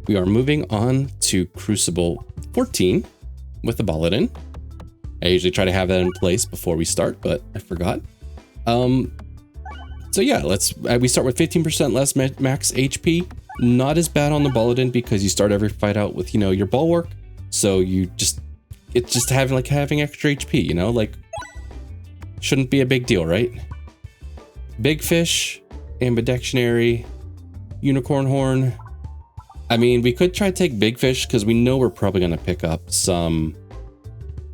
we are moving on to Cruciball 14 with the Balladin. I usually try to have that in place before we start, but I forgot. So yeah, we start with 15% less max HP. Not as bad on the Balladin because you start every fight out with, you know, your bulwark. So it's just having extra HP, you know, like shouldn't be a big deal, right? Big Fish, Ambidextrary, Unicorn Horn. I mean, we could try to take Big Fish because we know we're probably going to pick up some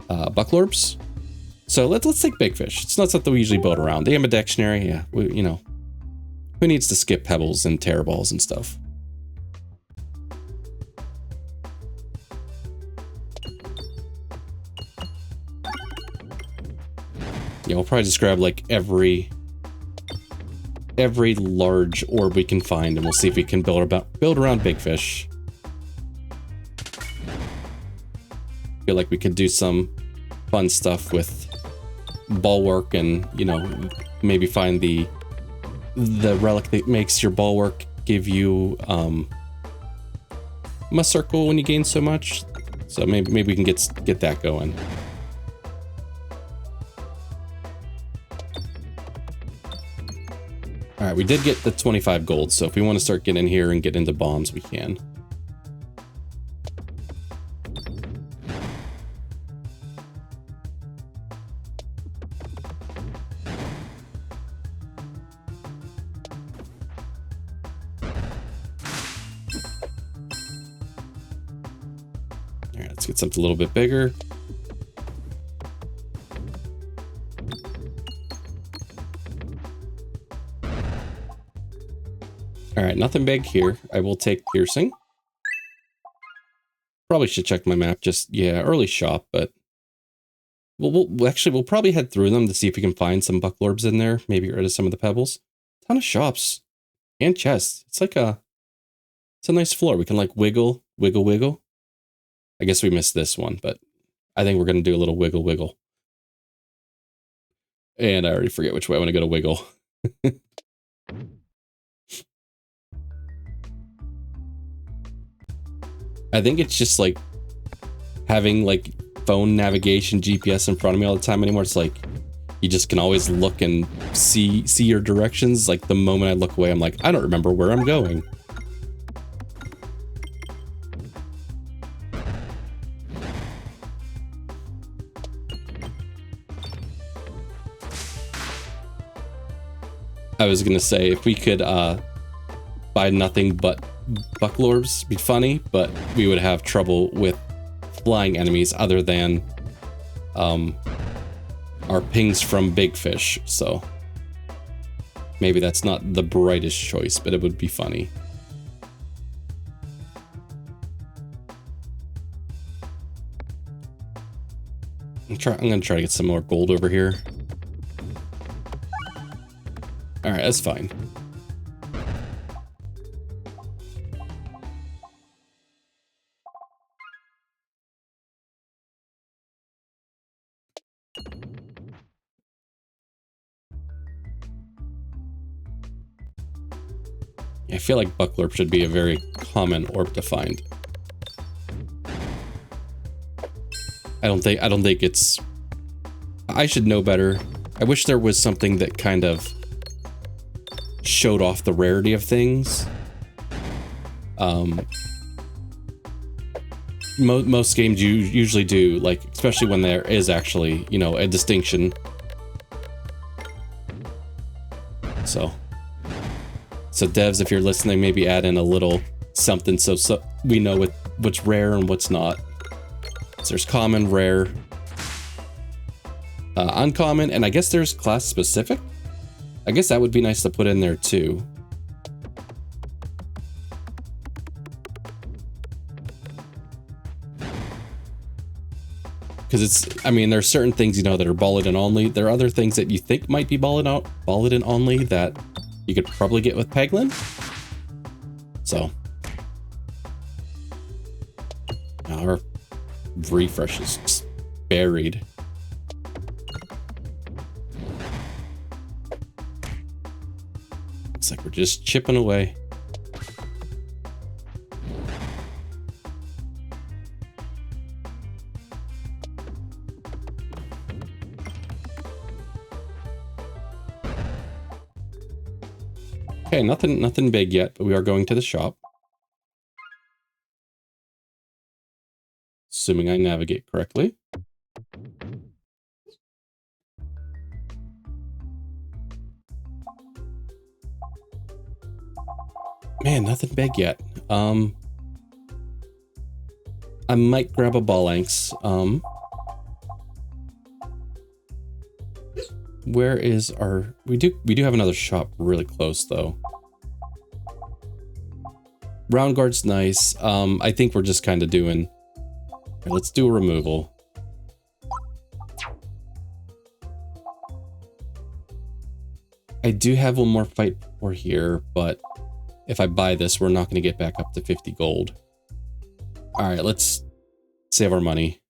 Bucklorbs. So let's take Big Fish. It's not something we usually build around. The Ambidextrary, yeah, you know, who needs to skip Pebballs and Terriballs and stuff? Yeah, we'll probably just grab like every large orb we can find, and we'll see if we can build around Big Fish. Feel like we could do some fun stuff with bulwark, and you know, maybe find the relic that makes your bulwark give you a circle when you gain so much. So maybe we can get that going. All right, we did get the 25 gold, so if we want to start getting in here and get into bombs, we can. All right, let's get something a little bit bigger. All right, nothing big here. I will take piercing. Probably should check my map. Just, yeah, early shop, but we'll probably head through them to see if we can find some Bucklorbs in there. Maybe get rid of some of the Pebbles. Ton of shops and chests. It's a nice floor. We can like wiggle. I guess we missed this one, but I think we're gonna do a little wiggle. And I already forget which way I want to go to wiggle. I think it's just like having like phone navigation GPS in front of me all the time anymore. It's like you just can always look and see your directions. Like the moment I look away, I'm like, I don't remember where I'm going. I was gonna say if we could buy nothing but Bucklorbs, be funny, but we would have trouble with flying enemies other than our pings from Big Fish, so maybe that's not the brightest choice, but it would be funny. I'm gonna try to get some more gold over here. All right, that's fine. I feel like Bucklorp should be a very common orb to find. I don't think it's... I should know better. I wish there was something that kind of showed off the rarity of things. Most games usually do, like, especially when there is actually, you know, a distinction. So devs, if you're listening, maybe add in a little something so we know what's rare and what's not. So there's common, rare, uncommon, and I guess there's class specific. I guess that would be nice to put in there too. Because it's, I mean, there's certain things, you know, that are Balladin only. There are other things that you think might be Balladin only that you could probably get with Peglin. So. Our refresh is just buried. Looks like we're just chipping away. Okay, nothing big yet, but we are going to the shop. Assuming I navigate correctly. Man, nothing big yet. I might grab a Ballanx. Where is our... We do have another shop really close, though. Round Guard's nice. I think we're just kind of doing... Let's do a removal. I do have one more fight for here, but if I buy this, we're not going to get back up to 50 gold. All right, let's save our money.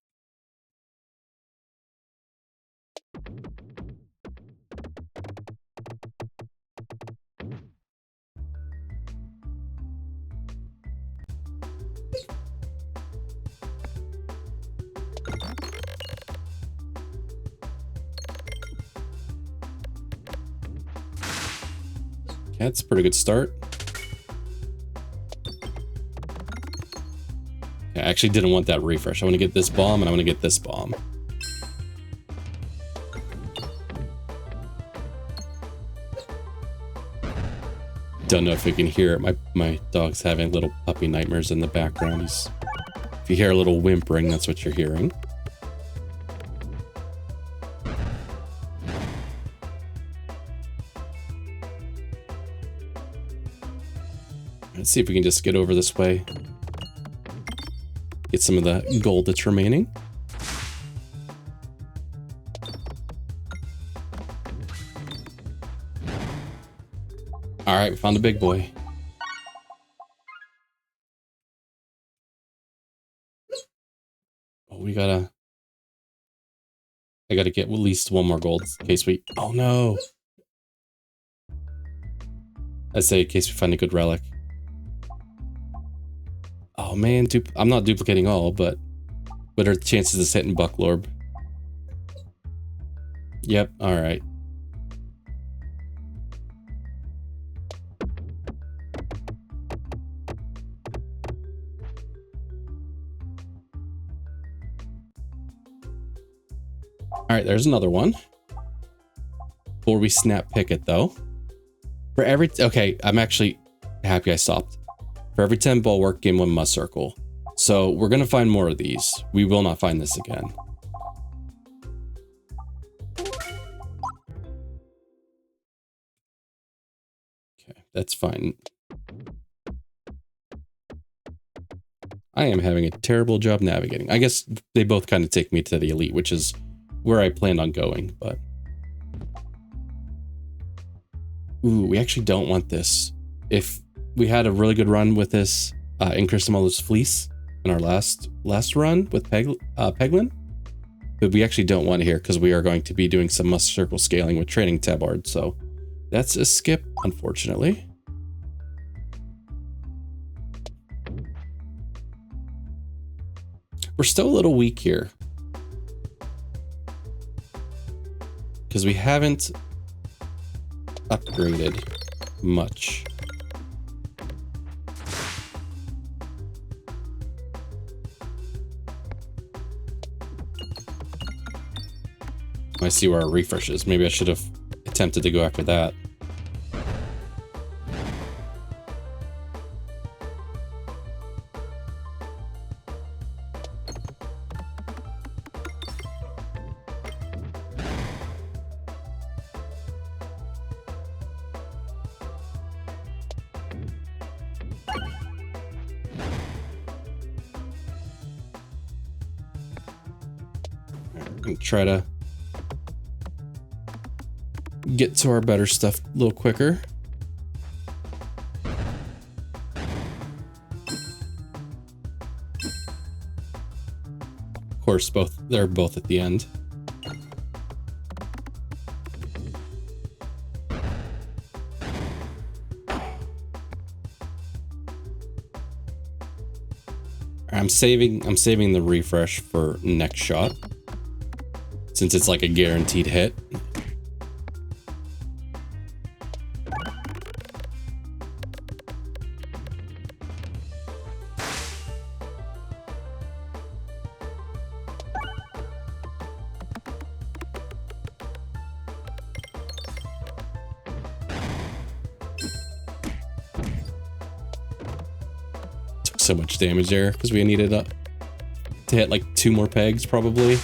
That's a pretty good start. I actually didn't want that refresh. I want to get this bomb and I want to get this bomb. Don't know if you can hear it. My dog's having little puppy nightmares in the background. If you hear a little whimpering, that's what you're hearing. Let's see if we can just get over this way. Get some of the gold that's remaining. All right, we found a big boy. Oh, I gotta get at least one more gold in case we... Oh no! I say in case we find a good relic. Oh man, I'm not duplicating all, but what are the chances of this hitting Bucklorb? Yep, alright. Alright, there's another one. Before we snap pick it though. For every... Okay, I'm actually happy I stopped. For every 10 bulwark, gain 1 must circle. So we're going to find more of these. We will not find this again. Okay, that's fine. I am having a terrible job navigating. I guess they both kind of take me to the elite, which is where I planned on going, but... Ooh, we actually don't want this. If... We had a really good run with this in Cruciball's Fleece in our last run with Peglin, but we actually don't want it here because we are going to be doing some must circle scaling with training Pebbards, so that's a skip, unfortunately. We're still a little weak here because we haven't upgraded much. I see where our refresh is. Maybe I should have attempted to go after that. I'm gonna try to get to our better stuff a little quicker. Of course, they're both at the end. I'm saving the refresh for next shot, since it's like a guaranteed hit. So much damage there because we needed to hit like 2 more pegs probably.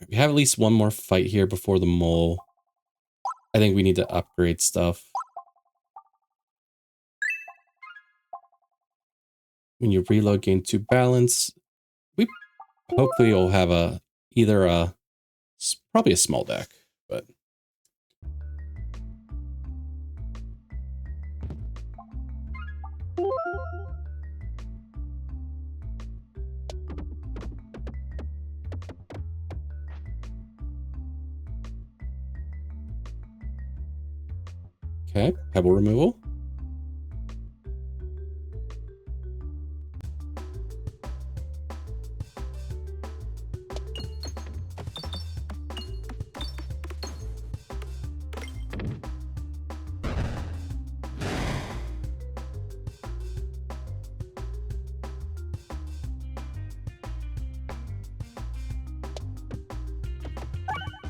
We have at least 1 more fight here before the mole. I think we need to upgrade stuff. When you reload, gain 2 balance. We hopefully will have probably a small deck, but. Okay, pebble removal.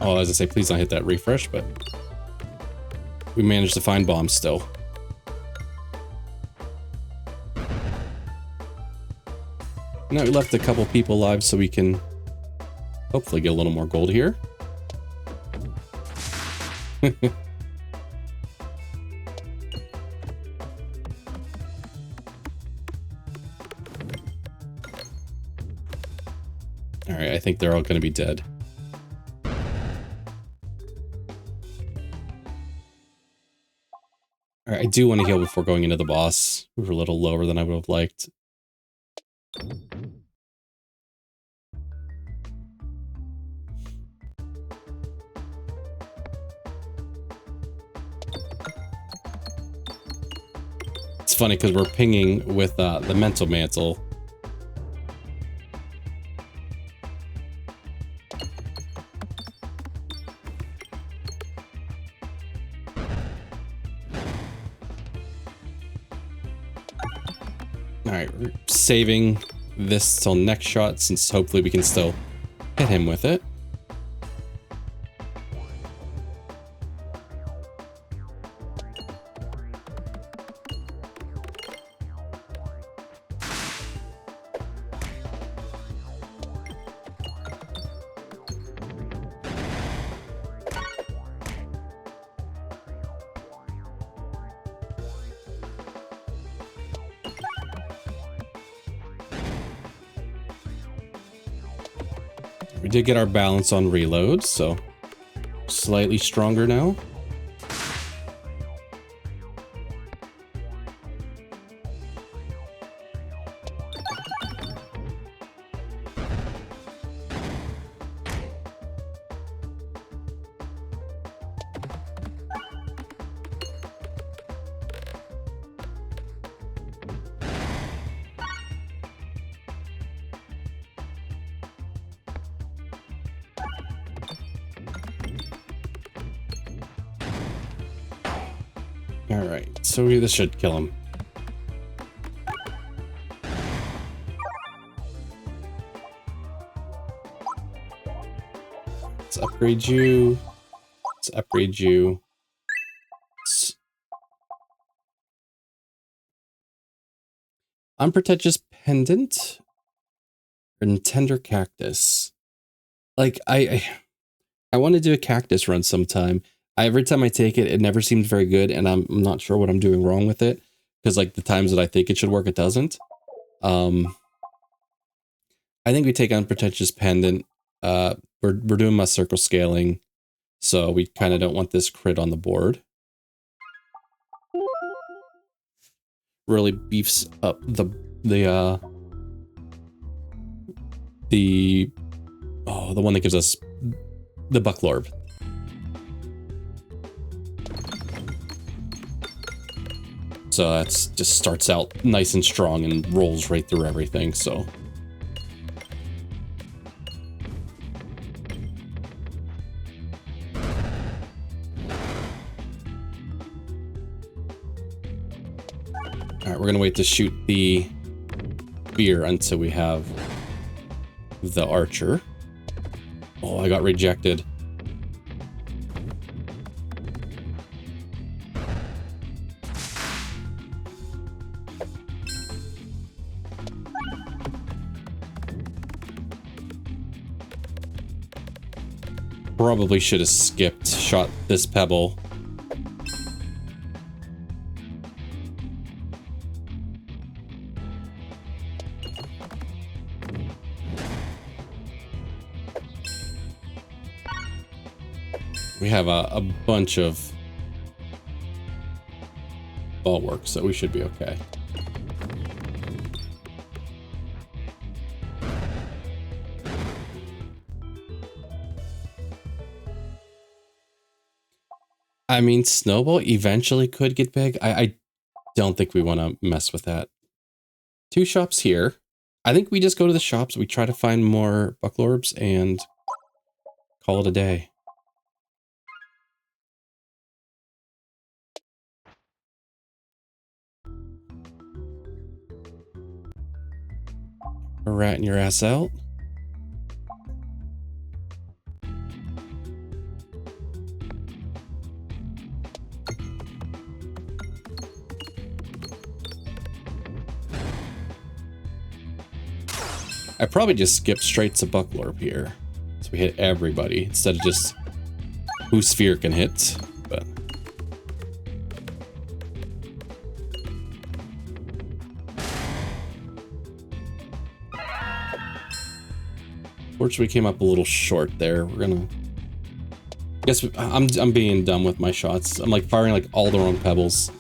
Oh, as I say, please don't hit that refresh, but we managed to find bombs still. Now we left a couple people alive so we can hopefully get a little more gold here. Alright, I think they're all going to be dead. Alright, I do want to heal before going into the boss. We were a little lower than I would have liked. It's funny because we're pinging with the mental mantle. Alright, we're saving this till next shot since hopefully we can still hit him with it. We did get our balance on reload, so slightly stronger now. Alright, so this should kill him. Let's upgrade you. Let's upgrade you. Unprotected Pendant and Tender Cactus. Like, I want to do a cactus run sometime. Every time I take it, it never seems very good, and I'm not sure what I'm doing wrong with it. Because, like, the times that I think it should work, it doesn't. I think we take Unprotected Pendant. We're doing my circle scaling, so we kind of don't want this crit on the board. Really beefs up the one that gives us the Bucklorb. So that's just starts out nice and strong and rolls right through everything, so. Alright, we're gonna wait to shoot the spear until we have the archer. Oh, I got rejected. probably should have shot this Pebble. We have a bunch of ball work, so we should be okay. I mean, Snowball eventually could get big. I don't think we want to mess with that. 2 shops here. I think we just go to the shops, we try to find more buckle orbs, and call it a day. Ratting your ass out. I probably just skip straight to buckle orb here, so we hit everybody instead of just who sphere can hit. But fortunately, we came up a little short there. We're gonna. I guess I'm being dumb with my shots. I'm like firing like all the wrong pebbles.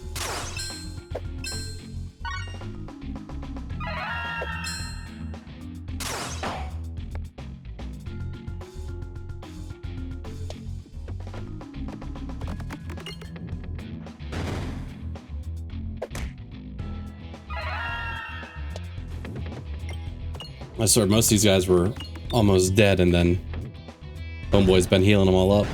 I swear most of these guys were almost dead, and then Homeboy's been healing them all up.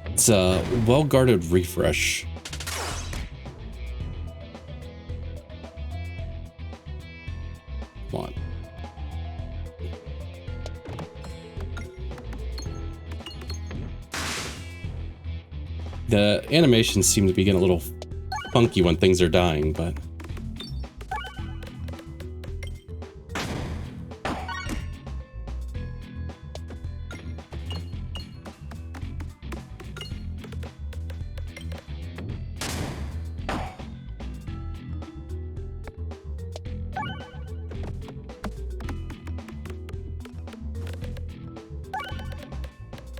It's a well-guarded refresh. Come on. The animations seem to be getting a little funky when things are dying, but...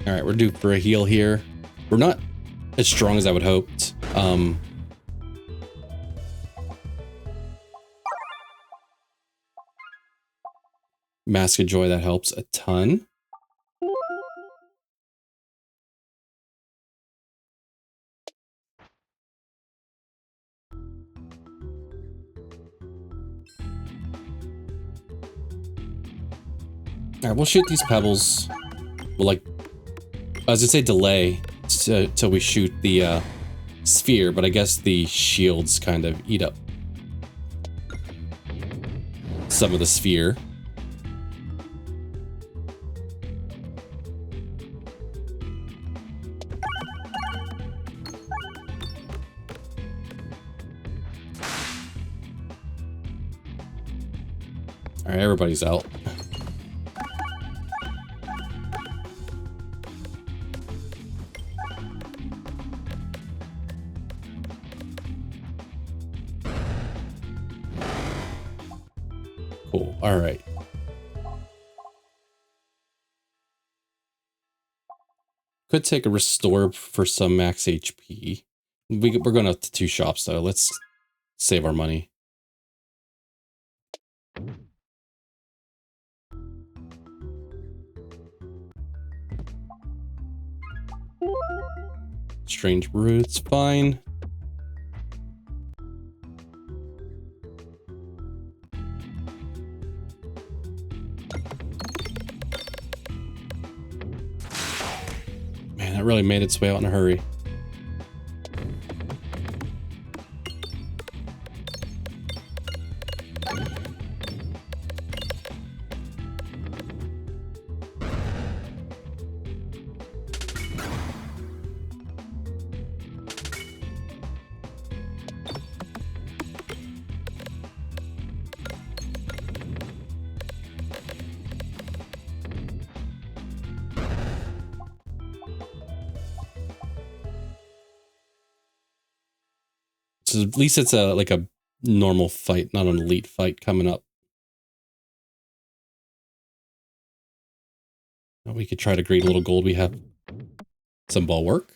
Alright, we're due for a heal here. We're not as strong as I would hoped. Mask of Joy, that helps a ton. Alright, we'll shoot these pebbles. We'll like, I was gonna say delay till we shoot the sphere, but I guess the shields kind of eat up some of the sphere. All right, everybody's out. Cool. All right. Could take a restore for some max HP. We're going up to 2 shops though. Let's save our money. Strange Brood, it's fine. Man, that really made its way out in a hurry. So at least it's like a normal fight, not an elite fight coming up. We could try to grade a little gold. We have some ball work.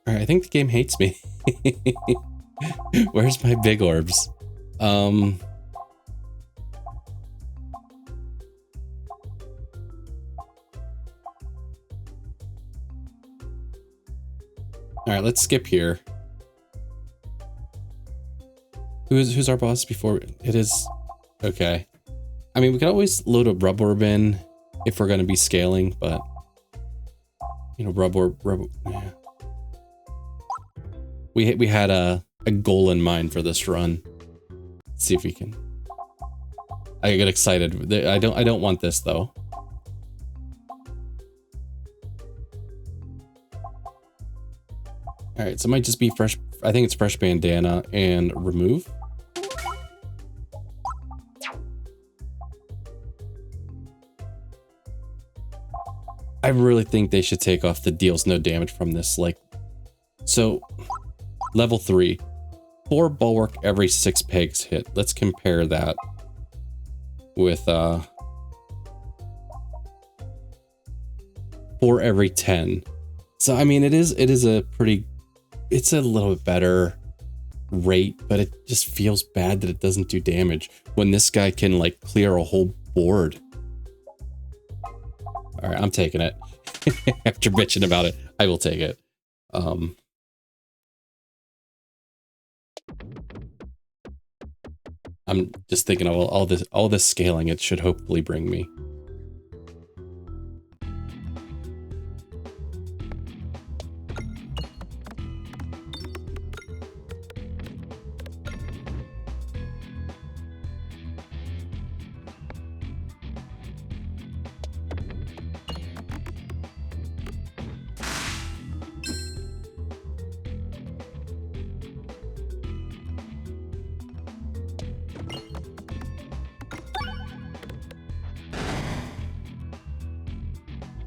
All right, I think the game hates me. Where's my big orbs? All right, let's skip here. Who's our boss before? It is... Okay. I mean, we could always load a rub orb in if we're going to be scaling, but... You know, rub orb... Yeah. We had a goal in mind for this run. Let's see if we can... I get excited. I don't want this, though. Alright, so it might just be fresh... I think it's fresh bandana and remove. I really think they should take off the deals no damage from this. Like, so level 3, 4 bulwark every 6 pegs hit. Let's compare that with 4 every 10. So I mean, it is a pretty, it's a little bit better rate, but it just feels bad that it doesn't do damage when this guy can like clear a whole board. All right, I'm taking it. After bitching about it, I will take it. I'm just thinking of all this scaling it should hopefully bring me.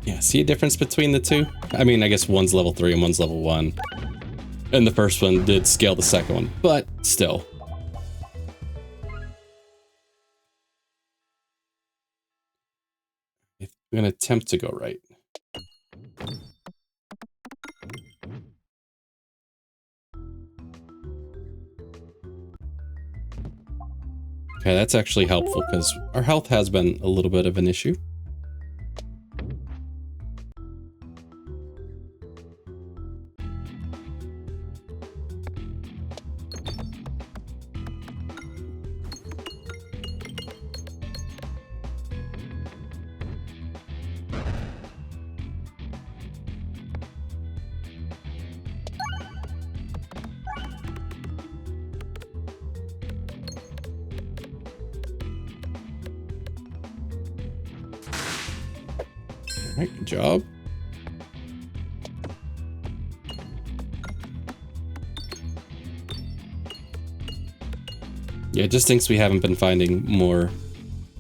Yeah, see a difference between the two? I mean, I guess one's level 3 and one's level 1. And the first one did scale the second one, but still. I'm gonna attempt to go right. Okay, that's actually helpful because our health has been a little bit of an issue. Alright, good job. Yeah, it just thinks we haven't been finding more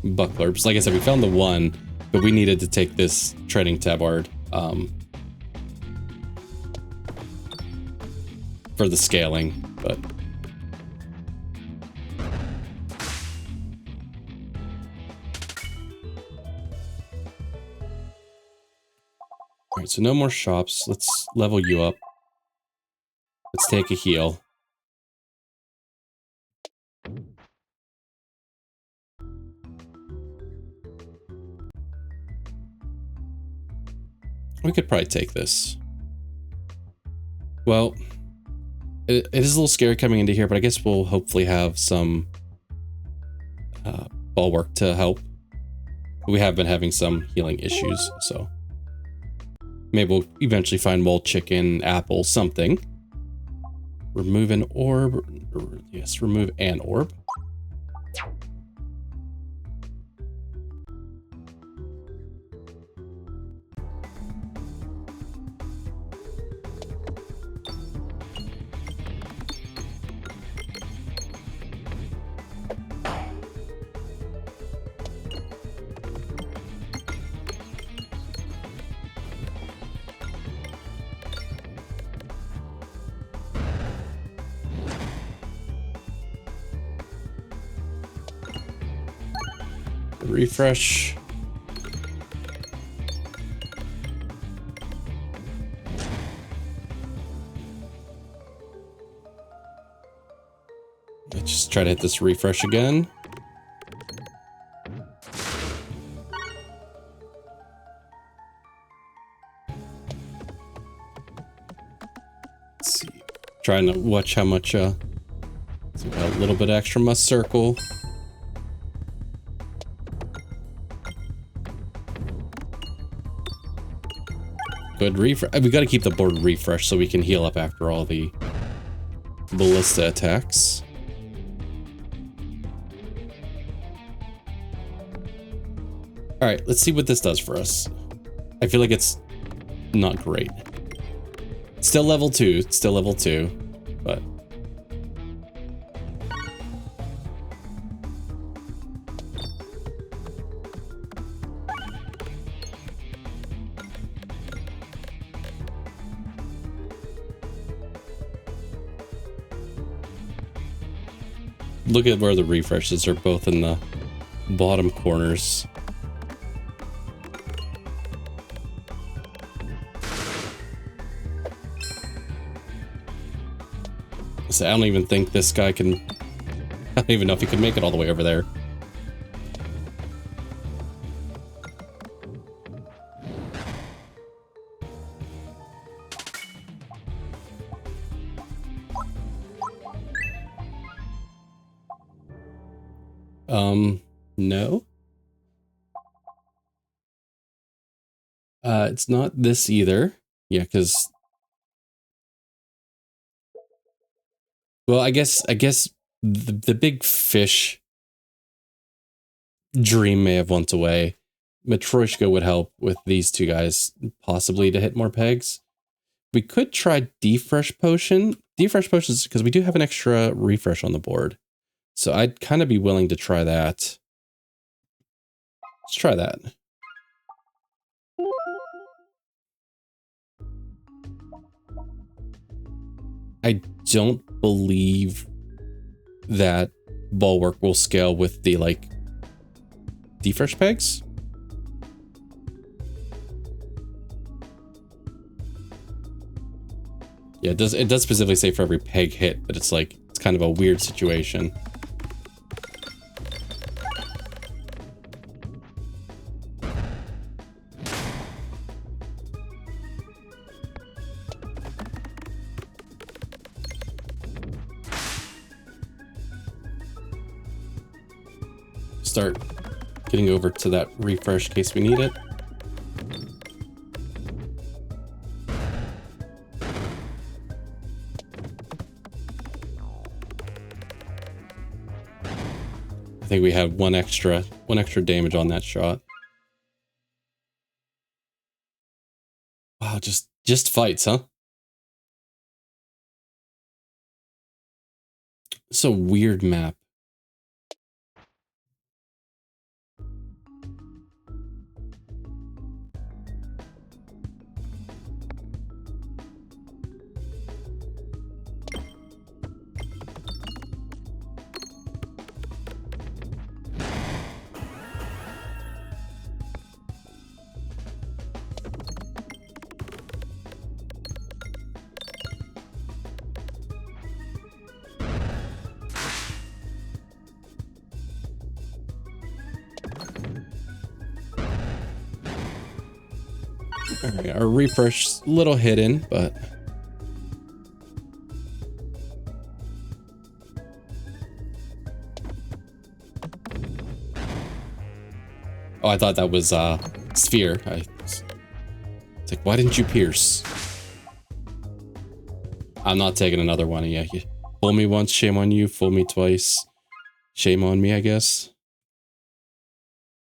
bucklerbs. Like I said, we found the one, but we needed to take this training tabard for the scaling, but... Alright, so no more shops. Let's level you up. Let's take a heal. We could probably take this. Well, it is a little scary coming into here, but I guess we'll hopefully have some bulwark to help. We have been having some healing issues, so maybe we'll eventually find mold chicken, apple, something. Remove an orb. Yes, remove an orb. Refresh. Let's just try to hit this refresh again. Let's see. Trying to watch how much, so we got a little bit extra must circle. Good refresh. We got to keep the board refreshed so we can heal up after all the ballista attacks. All right, let's see what this does for us. I feel like it's not great. It's still level 2. It's still level 2, but look at where the refreshes are, both in the bottom corners. So I don't even think this guy can... I don't even know if he can make it all the way over there. No. It's not this either. Yeah, because... Well, I guess the big fish dream may have went away. Matryoshka would help with these two guys, possibly to hit more pegs. We could try Defresh Potion. Defresh Potions, because we do have an extra refresh on the board. So I'd kind of be willing to try that. Let's try that. I don't believe that Bulwark will scale with the, like, Defresh pegs. Yeah, it does specifically say for every peg hit, but it's like, it's kind of a weird situation. Start getting over to that refresh in case we need it. I think we had one extra damage on that shot. Wow, just fights, huh? It's a weird map. Alright, our refresh a little hidden, but oh, I thought that was sphere. It's like, why didn't you pierce? I'm not taking another one. Yeah, you fool me once, shame on you. Fool me twice, shame on me, I guess.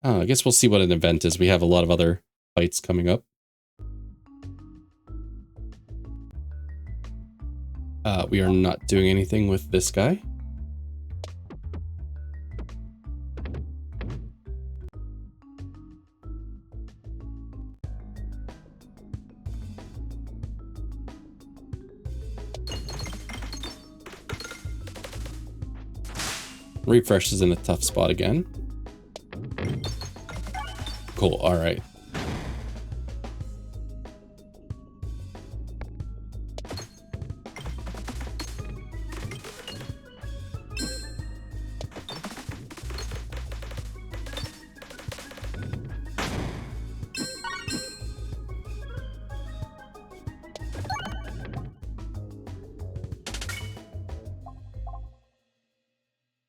Oh, I guess we'll see what an event is. We have a lot of other fights coming up. We are not doing anything with this guy. Refresh is in a tough spot again. Cool. All right.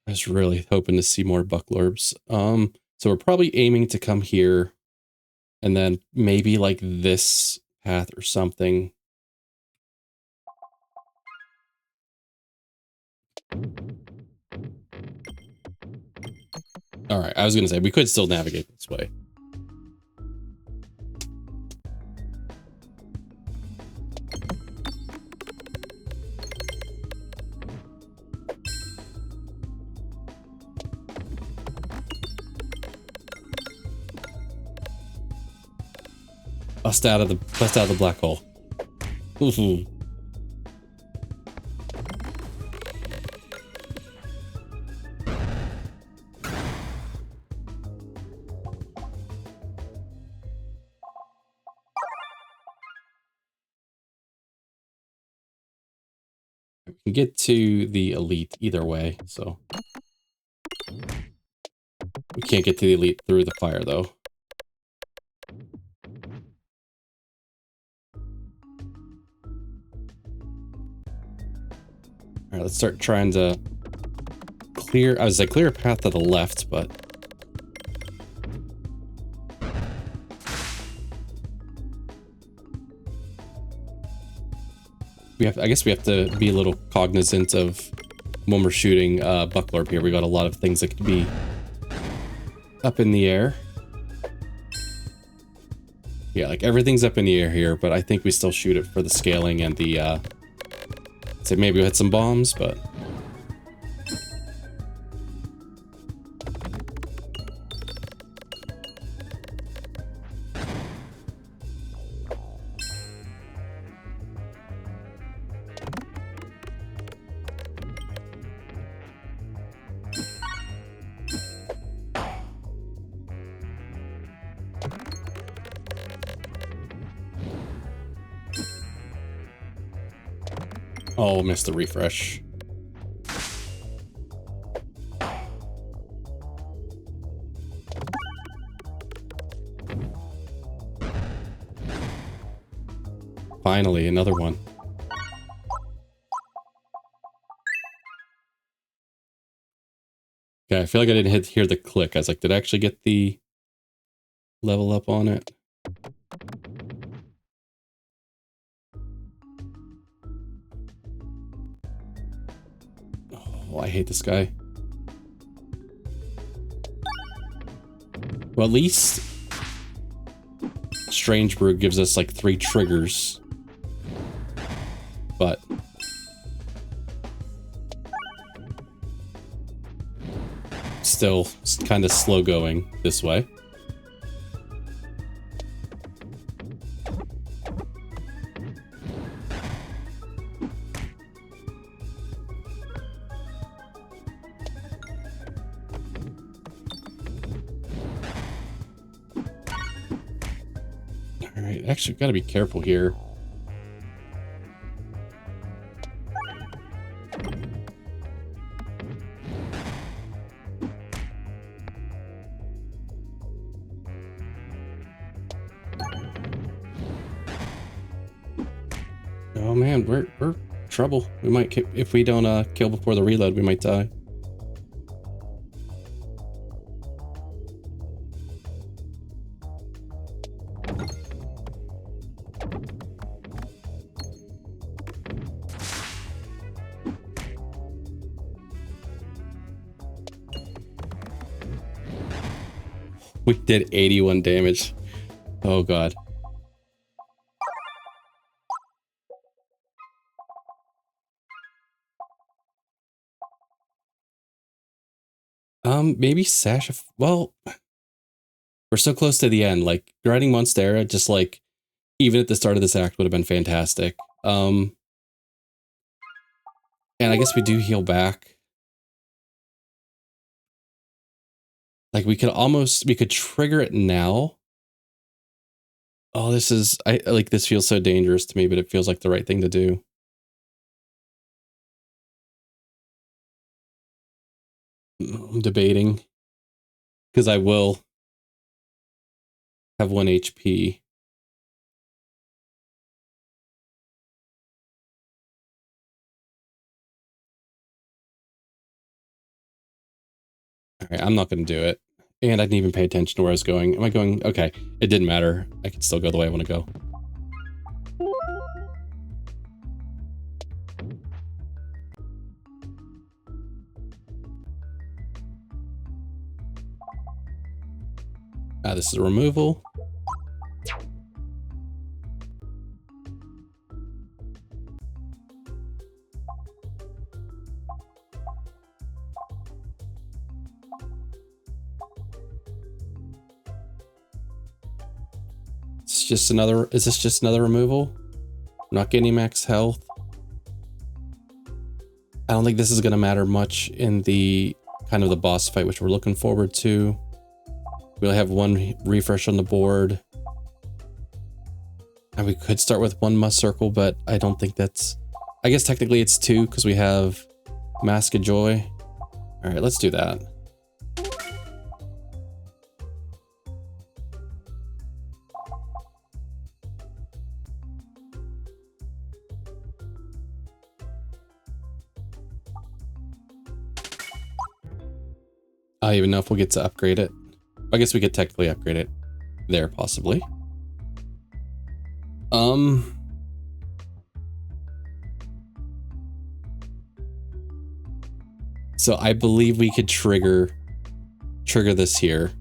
I was really hoping to see more Bucklorbs. So we're probably aiming to come here and then maybe like this path or something. All right, I was going to say we could still navigate this way. Bust out of the black hole. Ooh. We can get to the elite either way, so we can't get to the elite through the fire though. All right, let's start trying to clear. I was like, clear a path to the left, but I guess we have to be a little cognizant of when we're shooting Bucklorb here. We got a lot of things that could be up in the air. Yeah, like everything's up in the air here, but I think we still shoot it for the scaling and the so maybe we'll hit some bombs, but oh, missed the refresh. Finally, another one. Okay, I feel like I didn't hear the click. I was like, did I actually get the level up on it? Oh, I hate this guy. Well, at least Strange Brew gives us like 3 triggers. But still kind of slow going this way. All right, actually got to be careful here. Oh man, we're trouble. We might, if we don't kill before the reload, we might die. We did 81 damage. Oh god. Maybe Sash. Well, we're so close to the end. Like grinding Monstera, just like even at the start of this act would have been fantastic. And I guess we do heal back. Like we could trigger it now Oh, this is, I like, this feels so dangerous to me, but it feels like the right thing to do. I'm debating because I will have 1 HP. All right, I'm not going to do it. And I didn't even pay attention to where I was going. Am I going? Okay, it didn't matter. I can still go the way I want to go. This is a removal. It's just another, is this just another removal? I'm not getting max health. I don't think this is going to matter much in the kind of the boss fight, which we're looking forward to. We'll have 1 refresh on the board. And we could start with 1 must circle, but I don't think that's... I guess technically it's 2 because we have Mask of Joy. All right, let's do that. I don't even know if we'll get to upgrade it. I guess we could technically upgrade it there, possibly. So I believe we could trigger this here.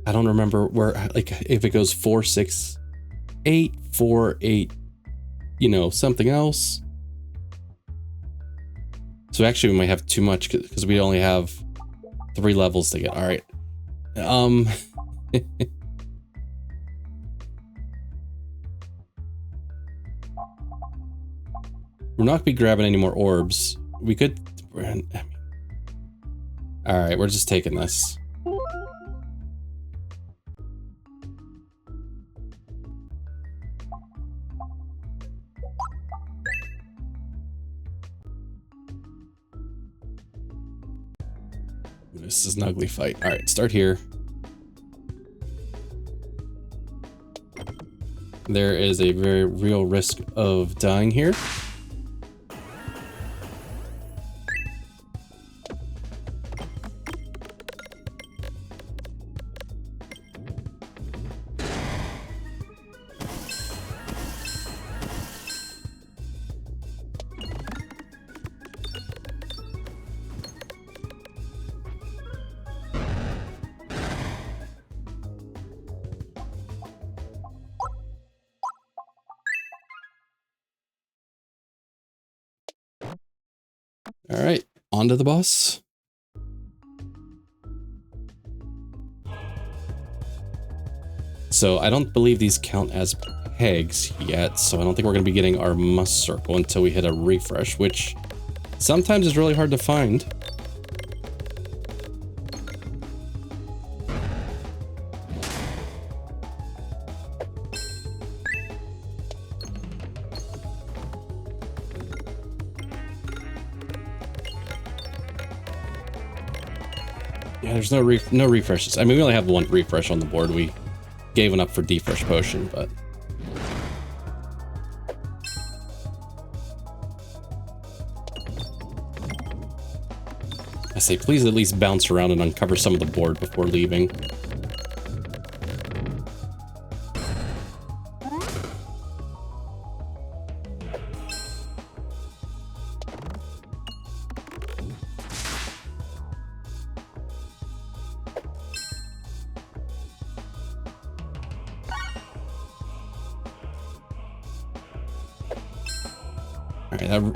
I don't remember where, like, if it goes 4, 6, 8, 4, 8, you know, something else. So actually we might have too much because we only have 3 levels to get. All right. We're not gonna be grabbing any more orbs. We could. All right, we're just taking this. This is an ugly fight. All right, start here. There is a very real risk of dying here. All right, on to the boss. So I don't believe these count as pegs yet, so I don't think we're going to be getting our must circle until we hit a refresh, which sometimes is really hard to find. Yeah, there's no refreshes. I mean, we only have 1 refresh on the board. We gave one up for defresh potion, but I say please at least bounce around and uncover some of the board before leaving.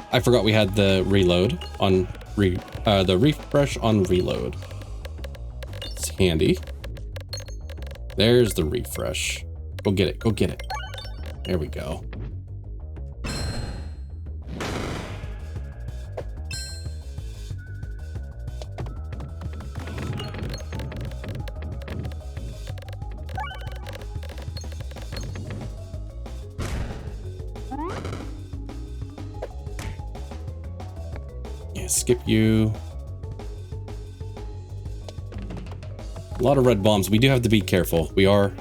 I forgot we had the reload on the refresh on reload. It's handy. There's the refresh. Go get it. Go get it. There we go. skip you. A lot of red bombs. We do have to be careful. We are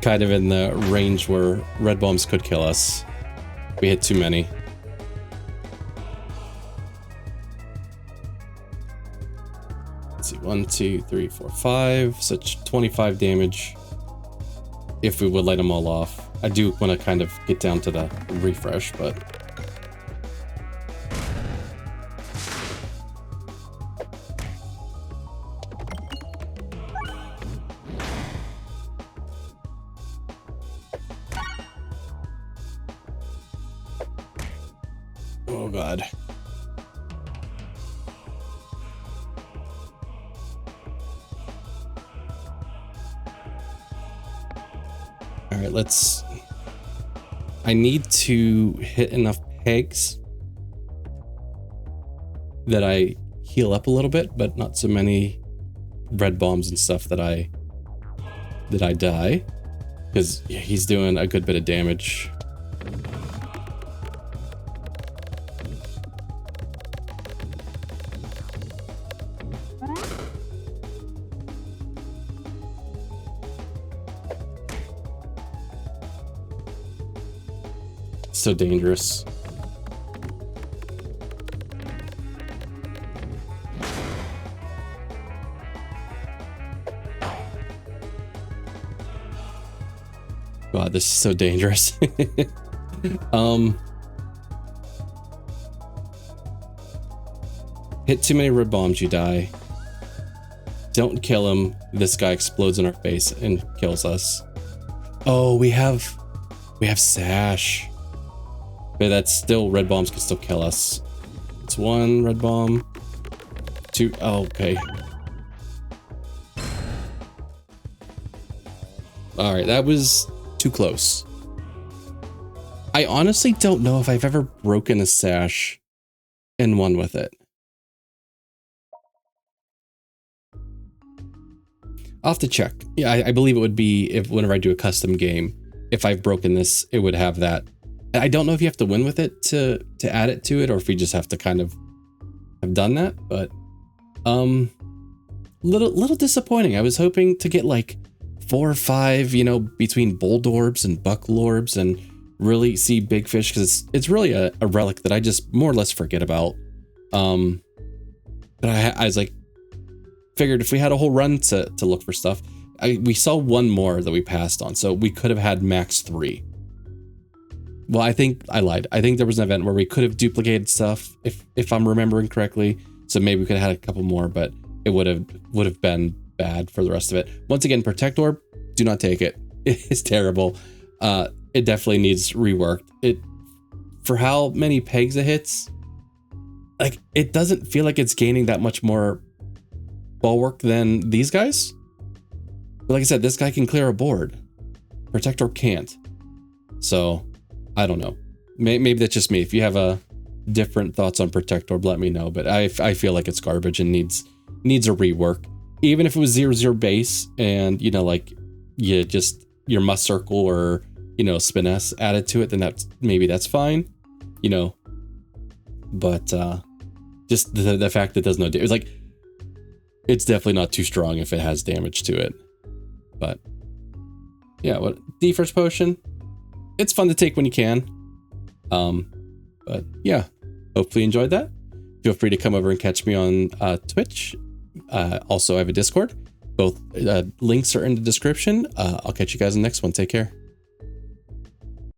kind of in the range where red bombs could kill us. We hit too many. Let's see, 1, 2, 3, 4, 5. Such 25 damage. If we would light them all off. I do want to kind of get down to the refresh, but... Oh god. Alright, let's... I need to hit enough pegs that I heal up a little bit, but not so many red bombs and stuff that I die. Because he's doing a good bit of damage. So dangerous. God, this is so dangerous. Hit too many red bombs, you die. Don't kill him. This guy explodes in our face and kills us. Oh, we have Sash. But that's still, red bombs can still kill us. It's 1 red bomb. 2, oh, okay. Alright, that was too close. I honestly don't know if I've ever broken a Sash and won with it. I'll have to check. Yeah, I believe it would be if whenever I do a custom game, if I've broken this, it would have that. I don't know if you have to win with it to add it to it, or if we just have to kind of have done that, but little disappointing. I was hoping to get like 4 or 5, you know, between Buldorbs and Bucklorbs and really see big fish, because it's really a relic that I just more or less forget about. But I was like, figured if we had a whole run to look for stuff, we saw 1 more that we passed on, so we could have had max 3. Well, I think I lied. I think there was an event where we could have duplicated stuff, if I'm remembering correctly. So maybe we could have had a couple more, but it would have been bad for the rest of it. Once again, Protect Orb, do not take it. It's terrible. It definitely needs reworked. For how many pegs it hits, like, it doesn't feel like it's gaining that much more bulwark than these guys. But like I said, this guy can clear a board. Protect Orb can't. So I don't know. Maybe that's just me. If you have different thoughts on Protect Orb, let me know. But I feel like it's garbage and needs a rework. Even if it was 0/0 base and, you know, like you just your must circle or, you know, Spiness added to it, then maybe that's fine, you know. But just the fact that it does no damage, like, it's definitely not too strong if it has damage to it. But yeah, what D-First Potion? It's fun to take when you can. But yeah, hopefully you enjoyed that. Feel free to come over and catch me on Twitch. Also, I have a Discord. Both links are in the description. I'll catch you guys in the next one. Take care.